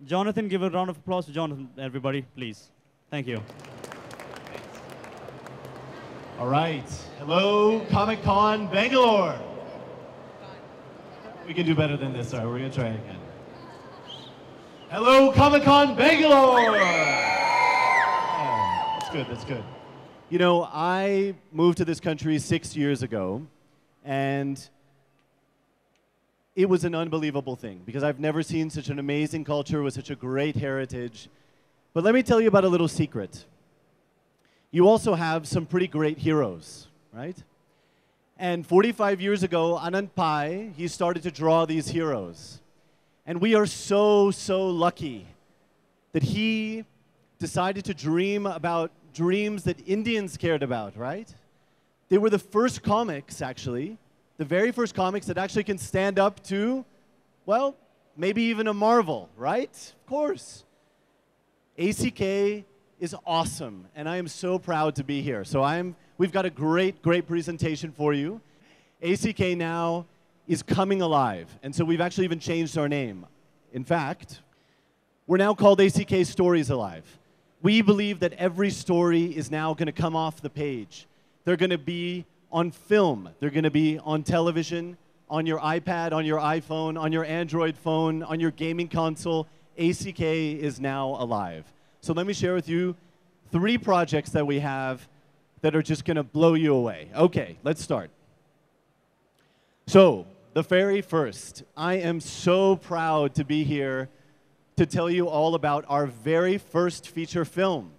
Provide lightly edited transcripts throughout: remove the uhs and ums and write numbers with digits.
Jonathan, give a round of applause to Jonathan, everybody, please. Thank you. All right. Hello, Comic-Con Bangalore. We can do better than this. All right, we're going to try again. Hello, Comic-Con Bangalore. That's good. That's good. You know, I moved to this country 6 years ago, and it was an unbelievable thing because I've never seen such an amazing culture with such a great heritage. But let me tell you about a little secret. You also have some pretty great heroes, right? And 45 years ago, Anand Pai, he started to draw these heroes. And we are so, so lucky that he decided to dream about dreams that Indians cared about, right? They were the first comics, actually, the very first comics that actually can stand up to, well, maybe even a Marvel, right? Of course. ACK is awesome, and I am so proud to be here. So we've got a great, great presentation for you. ACK now is coming alive, and so we've actually even changed our name. In fact, we're now called ACK Stories Alive. We believe that every story is now going to come off the page. They're going to be on film. They're going to be on television, on your iPad, on your iPhone, on your Android phone, on your gaming console. ACK is now alive. So let me share with you 3 projects that we have that are just going to blow you away. Okay, let's start. So, the very first, I am so proud to be here to tell you all about our very first feature film.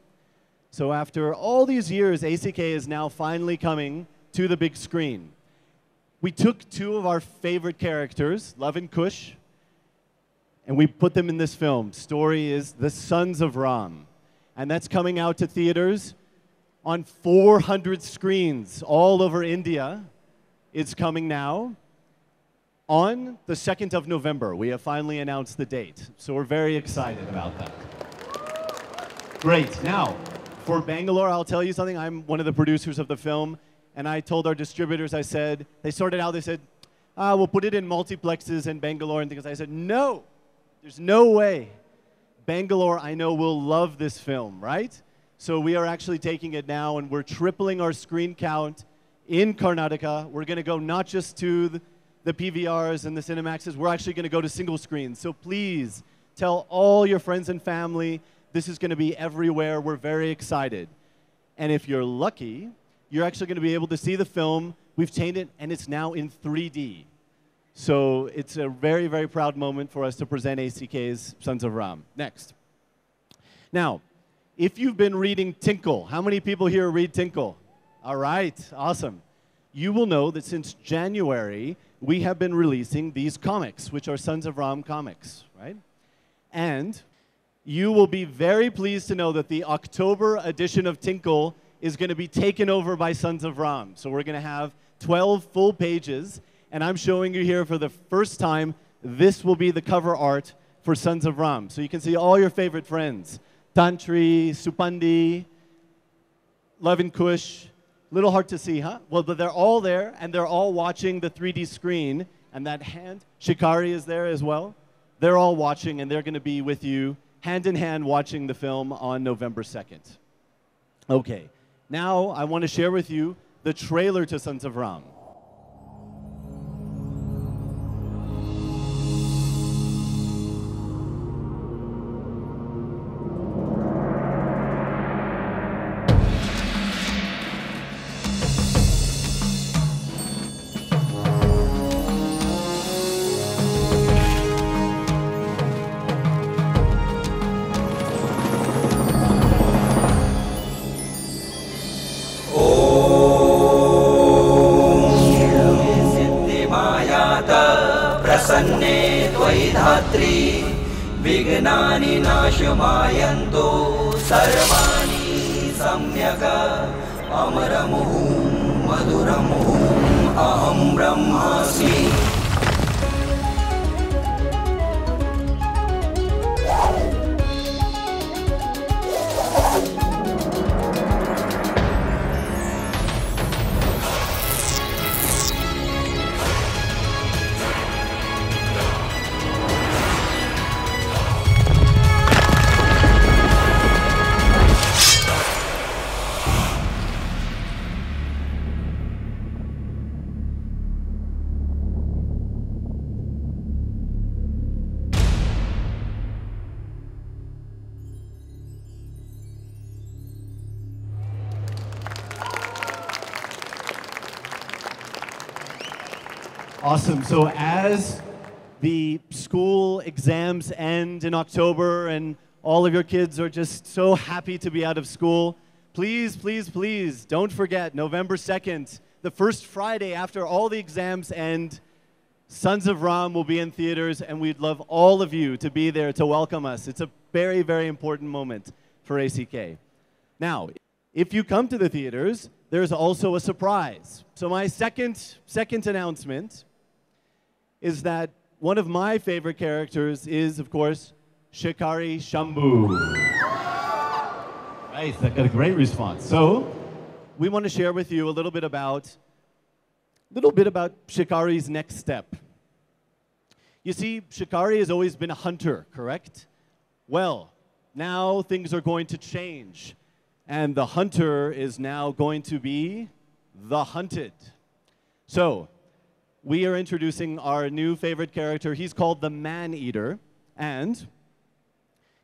So after all these years, ACK is now finally coming to the big screen. We took 2 of our favorite characters, Love and Kush, and we put them in this film. Story is The Sons of Ram. And that's coming out to theaters on 400 screens all over India. It's coming now on the 2nd of November. We have finally announced the date. So we're very excited about that. Great. Now, for Bangalore, I'll tell you something. I'm one of the producers of the film. And I told our distributors, I said, they sorted out, they said, we'll put it in multiplexes in Bangalore and things. I said, no. There's no way. Bangalore, I know, will love this film, right? So we are actually taking it now, and we're tripling our screen count in Karnataka. We're going to go not just to the PVRs and the Cinemaxes. We're actually going to go to single screens. So please tell all your friends and family this is going to be everywhere. We're very excited. And if you're lucky, you're actually going to be able to see the film. We've changed it, and it's now in 3D. So it's a very, very proud moment for us to present ACK's Sons of Ram. Next. Now, if you've been reading Tinkle, how many people here read Tinkle? All right, awesome. You will know that since January, we have been releasing these comics, which are Sons of Ram comics, right? And you will be very pleased to know that the October edition of Tinkle is going to be taken over by Sons of Ram. So we're going to have 12 full pages. And I'm showing you here for the first time, this will be the cover art for Sons of Ram. So you can see all your favorite friends. Tantri, Supandi, Love and Kush. Little hard to see, huh? Well, but they're all there, and they're all watching the 3D screen. And that hand, Shikari is there as well. They're all watching, and they're going to be with you hand in hand watching the film on November 2nd. Okay, now I want to share with you the trailer to Sons of Ram. प्रसन्ने त्वयि धात्री विघ्नानि नाशमायन्तो सर्वाणि सम्यक् अमरमुहुः मधुरमुहुः अहं ब्रह्मास्मि Awesome. So as the school exams end in October and all of your kids are just so happy to be out of school, please, please, please don't forget November 2nd, the first Friday after all the exams end, Sons of Ram will be in theaters, and we'd love all of you to be there to welcome us. It's a very, very important moment for ACK. Now, if you come to the theaters, there's also a surprise. So my second announcement is that one of my favorite characters is, of course, Shikari Shambhu. Nice, that got a great response. So we want to share with you a little bit about Shikari's next step. You see, Shikari has always been a hunter, correct? Well, now things are going to change, and the hunter is now going to be the hunted. So, we are introducing our new favorite character. He's called the Man-Eater, and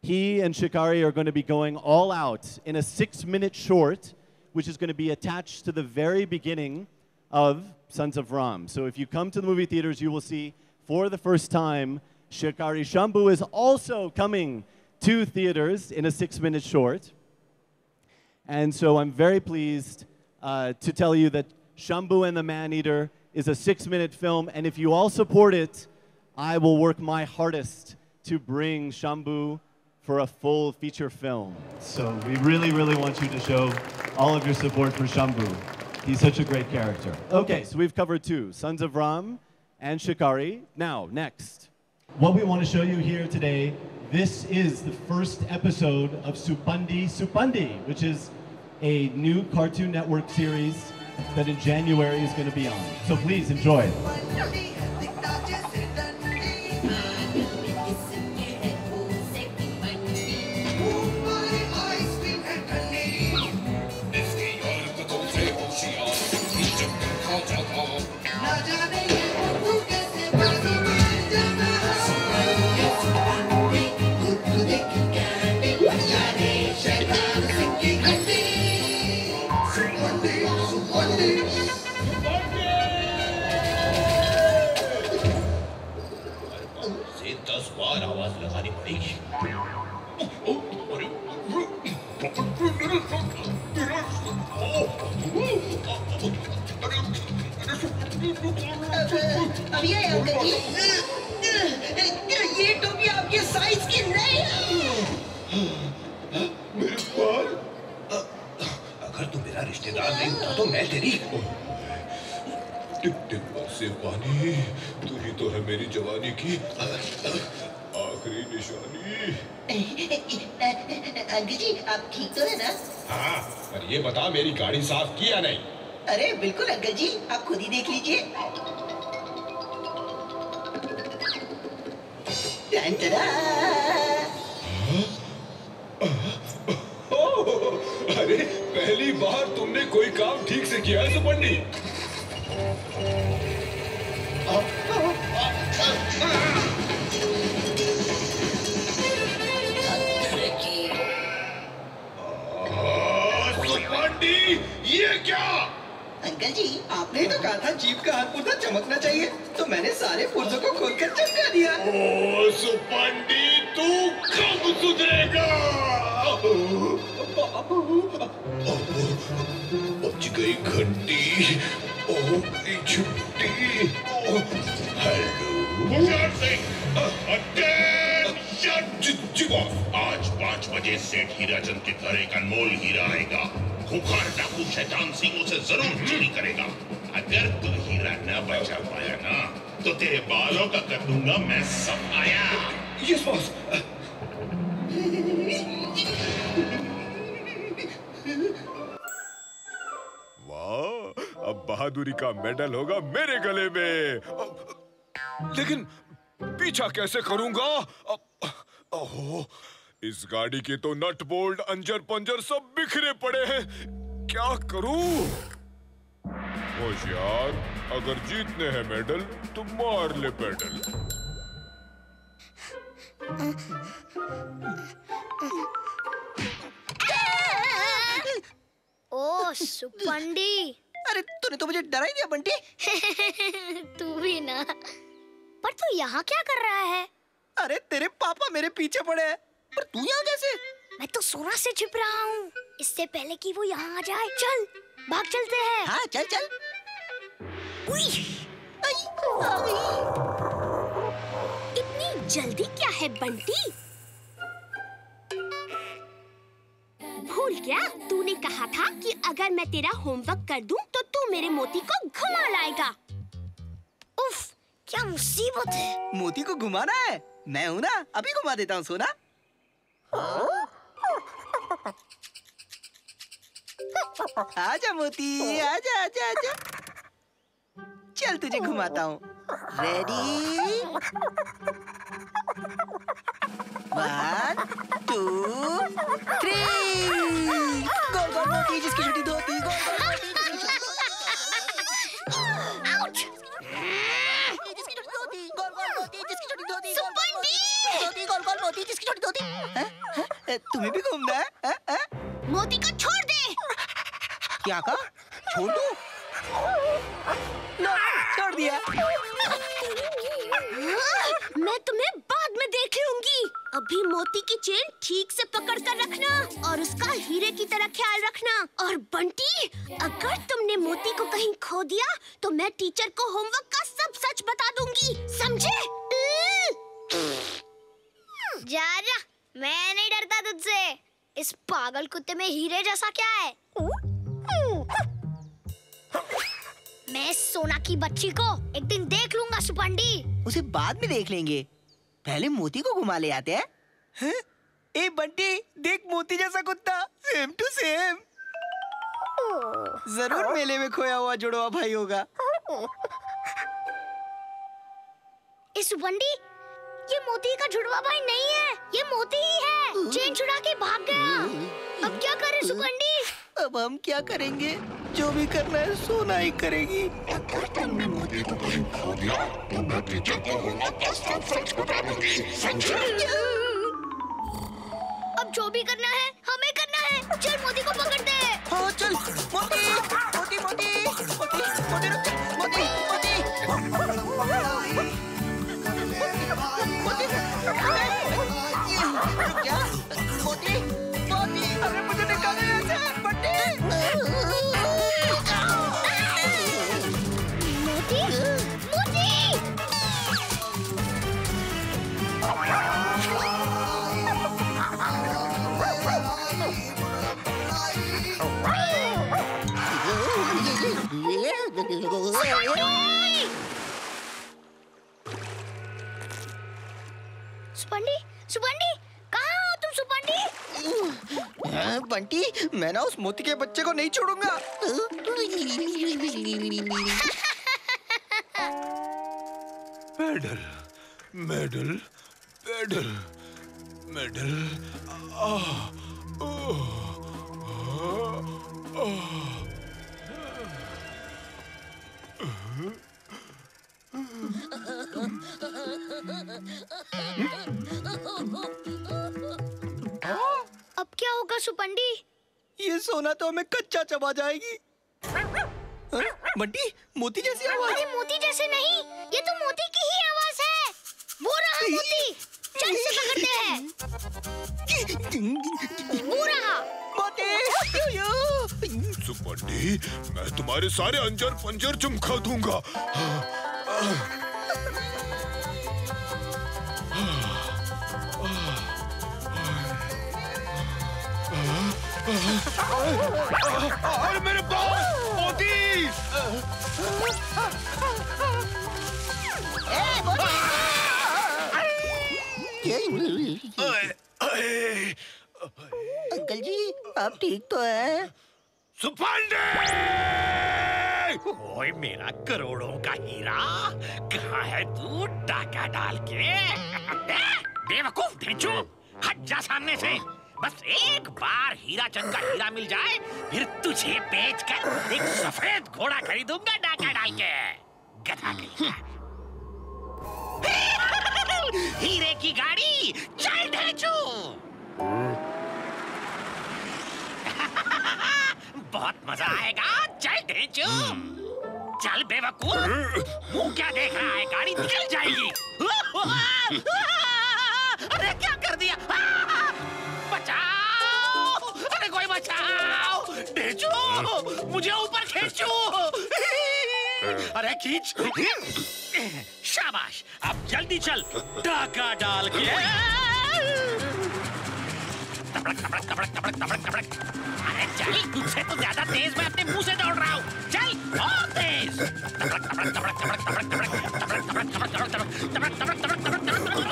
he and Shikari are going to be going all out in a 6-minute short, which is going to be attached to the very beginning of Sons of Ram. So if you come to the movie theaters, you will see for the first time Shikari Shambhu is also coming to theaters in a 6-minute short. And so I'm very pleased to tell you that Shambhu and the Man-Eater is a 6-minute film, and if you all support it, I will work my hardest to bring Shambhu for a full feature film. So we really, really want you to show all of your support for Shambhu. He's such a great character. Okay, so we've covered two, Sons of Ram and Shikari. Now, next. What we want to show you here today, this is the first episode of Supandi Supandi, which is a new Cartoon Network series that in January is going to be on. So please enjoy. अब ये uncle जी, ये टोपी आपके size की नहीं है। मेरे बाल, अगर तू मेरा रिश्तेदार नहीं होता तो मैं तेरी टिक टिक से पानी, तू ही तो है मेरी जवानी की आखिरी निशानी। अंकल जी, आप ठीक तो है ना? हाँ, पर ये बता मेरी गाड़ी साफ की या नहीं? अरे बिल्कुल अंकल जी, आप खुद ही देख लीजिए। अरे पहली बार तुमने कोई काम ठीक से किया है सुपंडी। सुपंडी, ये क्या? अंकल जी, आपने तो कहा था जीप का हाथ पुर्जा चमकना चाहिए, तो मैंने सारे पुर्जों को खोलकर चमका दिया। ओ सुपंडी, तू कब सुधरेगा? बच गई घंटी, ओ छुट्टी, हेलो। आज 5 बजे सेठ हीराचंद के घर एक अनमोल हीरा आएगा। खूंखार डाकू शैतान सिंह उसे जरूर चोरी करेगा। अगर तू हीरा न बचा पाया ना, तो तेरे बालों का कर दूंगा मैं सफाया। Yes boss. वाह, अब बहादुरी का मेडल होगा मेरे गले में। लेकिन पीछा कैसे करूंगा? ओहो, इस गाड़ी के तो नट बोल्ट अंजर पंजर सब बिखरे पड़े हैं। क्या करूं? होशियार, अगर जीतने हैं मेडल तो मार ले पेडल। ओ सुपंडी, अरे तूने तो मुझे डरा ही दिया बंटी। तू भी ना। पर तू यहाँ क्या कर रहा है? अरे तेरे पापा मेरे पीछे पड़े हैं। पर तू यहाँ कैसे? मैं तो सोना से छिप रहा हूँ, इससे पहले कि वो यहाँ आ जाए। चल भाग चलते हैं। हाँ चल चल। इतनी जल्दी क्या है बंटी? भूल गया तूने कहा था कि अगर मैं तेरा होमवर्क कर दूं तो तू मेरे मोती को घुमा लाएगा। उफ, क्या मुसीबत है। मोती को घुमाना है? मैं हूँ ना, अभी घुमा देता हूँ सोना। आजा मोती, आजा आजा आजा। चल तुझे घुमाता हूँ। रेडी? 1, 2, 3। गोल गोल मोती जिसकी छोटी धोती, गोल गोल मोती जिसकी छोटी धोती, गोल गोल मोती जिसकी छोटी धोती, गोल गोल मोती जिसकी छोटी धोती। तुम्हें भी घूमना है? मोती को छोड़ दे। क्या कहा? छोड़ दो? लो, छोड़ दिया। मैं तुम्हें बाद में देख लूंगी। अभी मोती की चेन ठीक से पकड़ कर रखना और उसका हीरे की तरह ख्याल रखना। और बंटी, अगर तुमने मोती को कहीं खो दिया तो मैं टीचर को होमवर्क का सब सच बता दूंगी, समझे? जा जा, मैं नहीं डरता तुझसे। इस पागल कुत्ते में हीरे जैसा क्या है? मैं सोना की बच्ची को एक दिन देख लूंगा सुपंडी। उसे बाद में देख लेंगे, पहले मोती को घुमा ले आते हैं। ए बंटी, देख मोती जैसा कुत्ता, सेम टू सेम। जरूर मेले में खोया हुआ जुड़वा भाई होगा। ए सुपंडी, ये मोती का जुड़वा भाई नहीं है, ये मोती ही है। चेन छुड़ा के भाग गया। अब क्या करें सुपंडी? अब हम क्या करेंगे? जो भी करना है सोना ही करेगी। अगर तुमने मोती को कहीं खो दिया तो मैं टीचर को होमवर्क का सब सच बता दूंगी, समझे? अब जो भी करना है हमें करना है। चल मोती को पकड़ते हैं। हाँ चल, मोती मोती मोती मोती मोती रुक जा, मोती मोती मोती रुक जा, मोती मोती, अरे मुझे निकालो यहाँ से, बंटी। मोती मोती। सुपंडी, सुपंडी, कहाँ हो तुम सुपंडी? बंटी, मैं ना उस मोती के बच्चे को नहीं छोड़ूंगा। Medal, medal, medal, medal. अब क्या होगा सुपंडी? ये सोना तो हमें कच्चा चबा जाएगी। बंटी, मोती जैसी आवाज। अरे मोती जैसे नहीं, ये तो मोती की ही आवाज है। वो रहा मोती, चल से पकड़ते हैं। वो रहा मोती। सुपंडी, मैं तुम्हारे सारे अंजर पंजर चमका दूंगा। अरे मेरे बाल, मोती! अंकल जी, आप ठीक तो हैं? सुपंडी! ओए मेरा करोड़ों का हीरा, कहाँ है तू डाका डाल के? बेवकूफ ढेंचू, हट जा सामने से। बस एक बार हीरा चंद का हीरा मिल जाए, फिर तुझे बेचकर एक सफेद घोड़ा खरीदूंगा डाका डाल के। गधा कहीं का। हीरे की गाड़ी, चल ढेंचू। बहुत मजा आएगा, चल ढेंचू। चल बेवकूफ, मुंह क्या देख रहा है, गाड़ी निकल जाएगी। अरे क्या कर दिया, बचाओ, अरे कोई बचाओ, ढेंचू मुझे ऊपर खींचो। अरे खींच, शाबाश, अब जल्दी चल, डाका डाल के। तबड़क तबड़क तबड़क तबड़क तबड़क तबड़क। अरे चल, तुझसे तो ज्यादा तेज मैं अपने मुंह से दौड़ रहा हूँ, चल और तेज। तबड़क तबड़क तबड़क तबड़क तबड़क तबड़क तबड़क तबड़क तबड़क तबड़क तबड़क तबड़क तबड़क।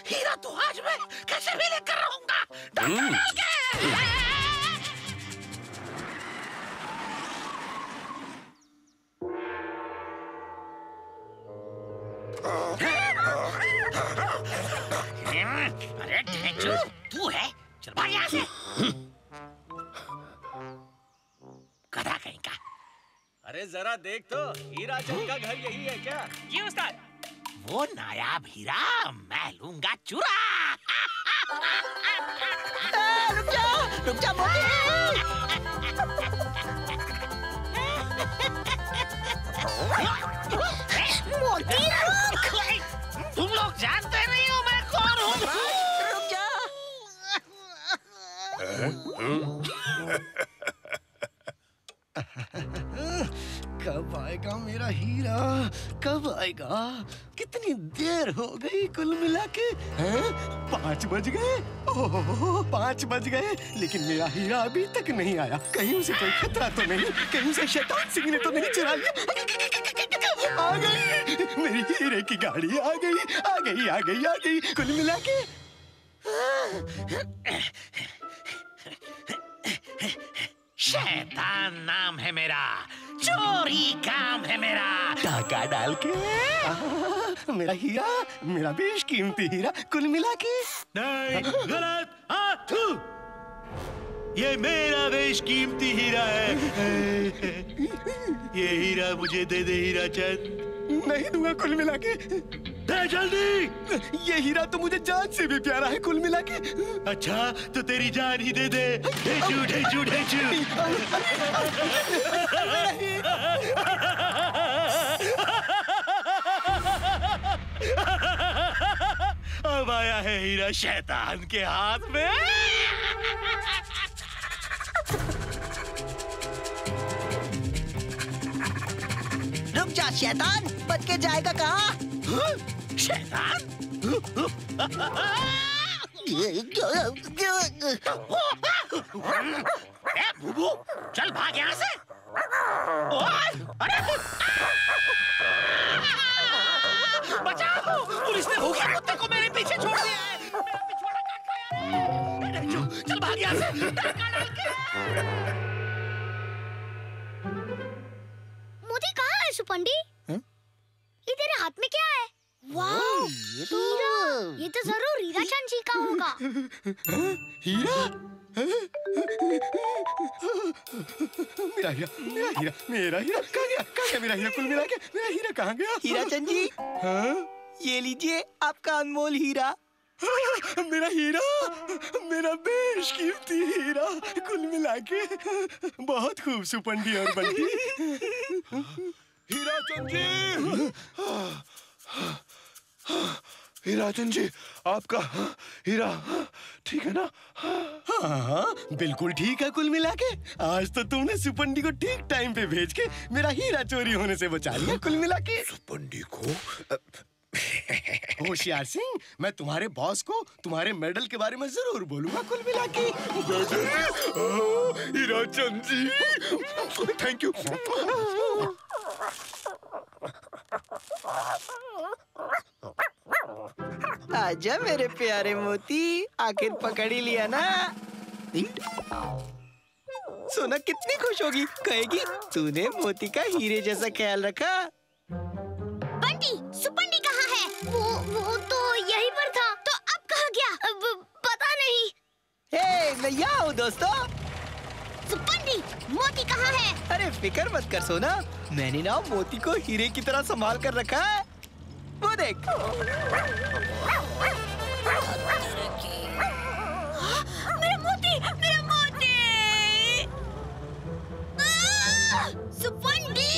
हीरा तो आज मैं कैसे भी लेकर रहूंगा, डाका डाल के। अरे ढेंचू, तू है, चल भाग यहाँ से। गधा कहीं का। अरे जरा देख तो, हीरा चंद का घर यही है क्या? ये उस्ताद, वो नायाब हीरा मैं लूंगा चुरा। रुक जा मोती। मोती रुक। तुम लोग जानते नहीं हो मैं कौन हूँ। रुक जा। कब आएगा मेरा हीरा, कब आएगा? कितनी देर हो गई कुल मिला के? 5 बज गए। ओह 5 बज गए, लेकिन मेरा हीरा अभी तक नहीं आया। कहीं उसे कोई खतरा तो नहीं, कहीं उसे शैतान सिंह ने तो नहीं चुरा लिया? आ गई मेरी हीरे की गाड़ी, आ गई आ गई आ गई आ गई। कुल मिला के शैतान नाम है मेरा, चोरी काम है मेरा। डाका डाल के मेरा हीरा, मेरा बेशकीमती हीरा, कुल मिला के। नहीं, गलत। ये मेरा बेशकीमती हीरा है। ये हीरा मुझे दे दे हीरा चंद। नहीं दूंगा कुल मिला के। दे जल्दी। ये हीरा तो मुझे जान से भी प्यारा है कुल मिला के। अच्छा तो तेरी जान ही दे दे। ढेंचू ढेंचू ढेंचू। अब आया है हीरा शैतान के हाथ में। रुक जा शैतान, बच के जाएगा कहाँ? शैतान? बुबू, चल भाग यहाँ से। अरे बचाओ, पुलिस ने भूखे कुत्ते को मेरे पीछे छोड़ दिया है। मेरा पिछवाड़ा काट खाया है। चल भाग यहाँ से, डाका डाल के। मोती कहाँ है सुपंडी? ये तेरे हाथ में क्या है? वाह, हीरा। ये तो जरूर हीरा चंद जी का होगा। हीरा? मेरा हीरा, मेरा हीरा, मेरा हीरा कहाँ गया? कहाँ गया मेरा हीरा? कुल मिला के मेरा हीरा कहाँ गया? हीरा चंद जी, ये लीजिए आपका अनमोल हीरा। मेरा हीरा, मेरा बेशकीमती हीरा, कुल मिला के बहुत खूब सुपंडी और बंटी। हीरा चंद जी, हीरा चंद जी, आपका हीरा ठीक है ना? हाँ, बिल्कुल ठीक है कुल मिला के। आज तो तुमने सुपंडी को ठीक टाइम पे भेज के मेरा हीरा चोरी होने से बचा लिया कुल मिला के। सुपंडी को? होशियार सिंह, मैं तुम्हारे बॉस को तुम्हारे मेडल के बारे में जरूर बोलूंगा कुल मिला के। हीरा चंद जी, थैंक यू। आजा मेरे प्यारे मोती, आखिर पकड़ ही लिया ना। सोना कितनी खुश होगी, कहेगी तूने मोती का हीरे जैसा ख्याल रखा। बंटी, सुपंडी कहाँ है? वो तो यहीं पर था, तो अब कहाँ गया? पता नहीं। हे, मैं यहाँ हूँ दोस्तों। सुपंडी, मोती कहाँ है? अरे फिक्र मत कर सोना, मैंने ना मोती को हीरे की तरह संभाल कर रखा है। वो देख। मेरा मोती, मेरा मोती। Suppandi.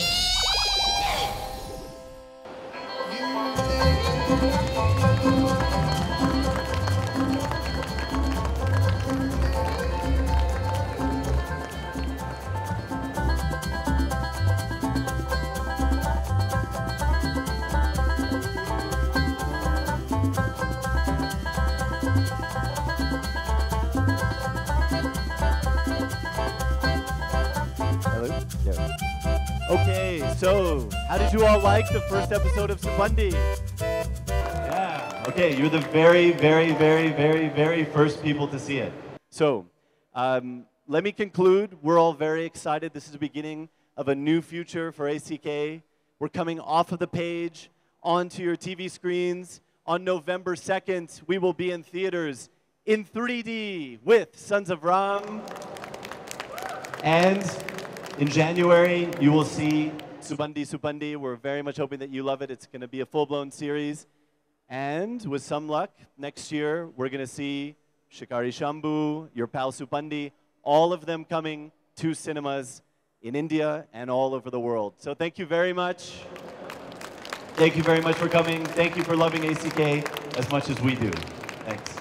Okay, so how did you all like the first episode of Subundi? Yeah. Okay, you're the very, very, very, very, very first people to see it. So, let me conclude. We're all very excited. This is the beginning of a new future for ACK. We're coming off of the page onto your TV screens. On November 2nd, we will be in theaters in 3D with Sons of Ram. And in January, you will see Subundi Subundi. We're very much hoping that you love it. It's going to be a full-blown series. And with some luck, next year, we're going to see Shikari Shambhu, your pal Subundi, all of them coming to cinemas in India and all over the world. So thank you very much. Thank you very much for coming. Thank you for loving ACK as much as we do. Thanks.